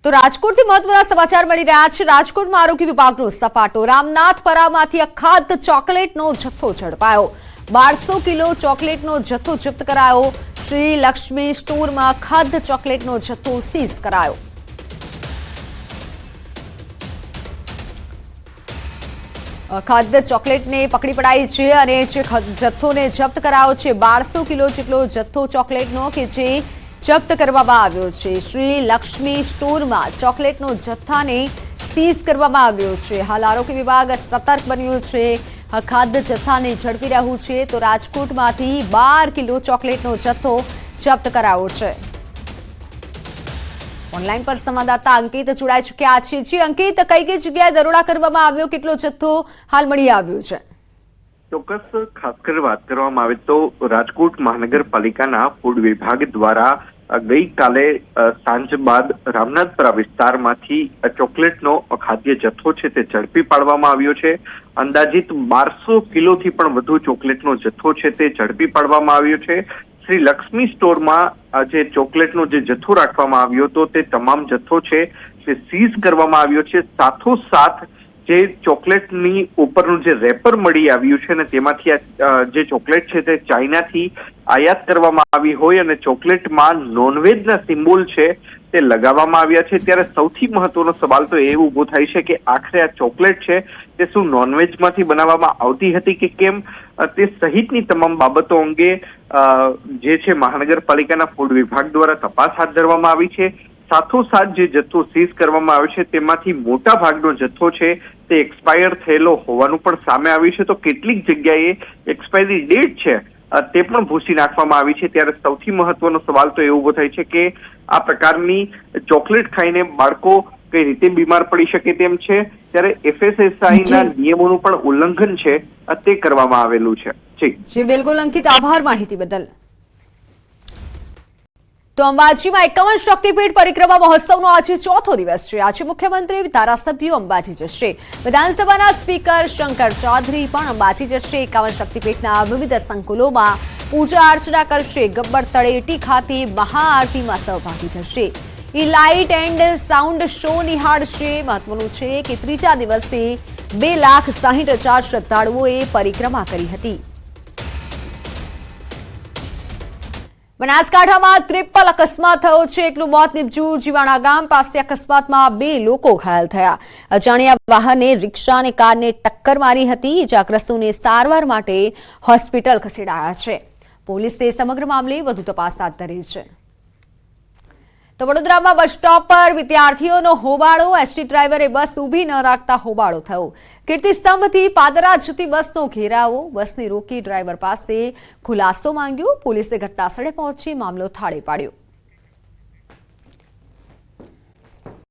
તો રાજકોટથી મહત્વના સમાચાર મળી રહ્યા છે। રાજકોટમાં આરોગ્ય વિભાગનો સપાટો। રામનાથપરામાંથી અખાદ્ય ચોકલેટનો જથ્થો ઝડપાયો। 1200 કિલો ચોકલેટનો જથ્થો જપ્ત કરાયો। શ્રી લક્ષ્મી સ્ટોરમાં અખાદ્ય ચોકલેટનો જથ્થો સીઝ કરાયો। અખાદ્ય ચોકલેટને પકડી પડાઈ છે અને જે જથ્થોને જપ્ત કરાયો છે 1200 કિલો જેટલો જથ્થો ચોકલેટનો કે જે જપ્ત કરવામાં આવ્યો છે। શ્રી લક્ષ્મી સ્ટોરમાં ચોકલેટનો જથ્થાને સીઝ કરવામાં આવ્યો છે। હાલ આરોગ્ય વિભાગ સતર્ક બન્યું છે, અખાદ્ય જથ્થાને ઝડપી રહ્યું છે। તો રાજકોટમાંથી 12 કિલો ચોકલેટનો જથ્થો જપ્ત કરાયો છે। ઓનલાઈન પર સંવાદદાતા અંકિત જોડાઈ ચૂક્યા છે। જી અંકિત, કઈ કઈ જગ્યાએ દરોડા કરવામાં આવ્યો, કેટલો જથ્થો હાલ મળી આવ્યો છે? ચોક્કસ ખાસ કરી વાત કરવામાં આવે તો રાજકોટ મહાનગરપાલિકાના ફૂડ વિભાગ દ્વારા ગઈકાલે સાંજ બાદ રામનાથપરા વિસ્તારમાંથી ચોકલેટનો ખાદ્ય જથ્થો છે તે ઝડપી પાડવામાં આવ્યો છે। અંદાજિત 1200 કિલોથી પણ વધુ ચોકલેટનો જથ્થો છે તે ઝડપી પાડવામાં આવ્યો છે। શ્રી લક્ષ્મી સ્ટોરમાં જે ચોકલેટનો જે જથ્થો રાખવામાં આવ્યો હતો તે તમામ જથ્થો છે તે સીઝ કરવામાં આવ્યો છે। સાથોસાથ જે ચોકલેટની ઉપરનું જે રેપર મળી આવ્યું છે ને તેમાંથી જે ચોકલેટ છે તે ચાઇનાથી આયાત કરવામાં આવી હોય અને ચોકલેટમાં નોનવેજના સિમ્બોલ છે તે લગાવવામાં આવ્યા છે। ત્યારે સૌથી મહત્વનો સવાલ તો એ ઊભો થાય છે કે આખરે આ ચોકલેટ છે તે શું નોનવેજમાંથી બનાવવામાં આવતી હતી કે કેમ, તે સહિતની તમામ બાબતો અંગે જે છે મહાનગરપાલિકાના ફૂડ વિભાગ દ્વારા તપાસ હાથ ધરવામાં આવી છે। સાથોસાથ જે જથ્થો સીઝ કરવામાં આવ્યો છે તેમાંથી મોટા ભાગનો જથ્થો છે તે એક્સપાયર થયેલો હોવાનું પણ સામે આવ્યું છે। તો કેટલીક જગ્યાએ એક્સપાયરી ડેટ છે તે પણ ભૂસી નાખવામાં આવી છે। ત્યારે સૌથી મહત્વનો સવાલ તો એ ઉભો થાય છે કે આ પ્રકારની ચોકલેટ ખાઈને બાળકો કઈ રીતે બીમાર પડી શકે તેમ છે। ત્યારે FSSAIના નિયમોનું પણ ઉલ્લંઘન છે તે કરવામાં આવેલું છે। જી બિલકુલ અંકિત, આભાર માહિતી બદલ। તો અંબાજીમાં 51 શક્તિપીઠ પરિક્રમા મહોત્સવનો આજે ચોથો દિવસ છે। આજે મુખ્યમંત્રી, ધારાસભ્યો અંબાજી જશે। વિધાનસભાના સ્પીકર શંકર ચૌધરી પણ અંબાજી જશે। 51 શક્તિપીઠના વિવિધ સંકુલોમાં પૂજા અર્ચના કરશે। ગબ્બર તળેટી ખાતે મહાઆરતીમાં સહભાગી થશે। લાઇટ એન્ડ સાઉન્ડ શો નિહાળશે। મહત્વનું છે કે ત્રીજા દિવસે 2,60,000 શ્રદ્ધાળુઓએ પરિક્રમા કરી હતી। બનાસકાંઠામાં ટ્રિપલ અકસ્માત થયો છે। એકનું મોત નીપજ્યું। જીવાણા ગામ પાસે અકસ્માતમાં 2 લોકો ઘાયલ થયા। અજાણ્યા વાહને રિક્ષા અને કારને ટક્કર મારી હતી। ઇજાગ્રસ્તોને સારવાર માટે હોસ્પિટલ ખસેડાયા છે। પોલીસે સમગ્ર મામલે વધુ તપાસ હાથ ધરી છે। તો વડોદરામાં બસ સ્ટોપ પર વિદ્યાર્થીઓનો હોબાળો। એસટી ડ્રાઈવરે બસ ઊભી ન રાખતા હોબાળો થયો। કીર્તિસ્તંભથી પાદરા જતી બસનો ઘેરાવો। બસને રોકી ડ્રાઈવર પાસે ખુલાસો માંગ્યો। પોલીસે ઘટનાસ્થળે પહોંચી મામલો થાળે પાડ્યો।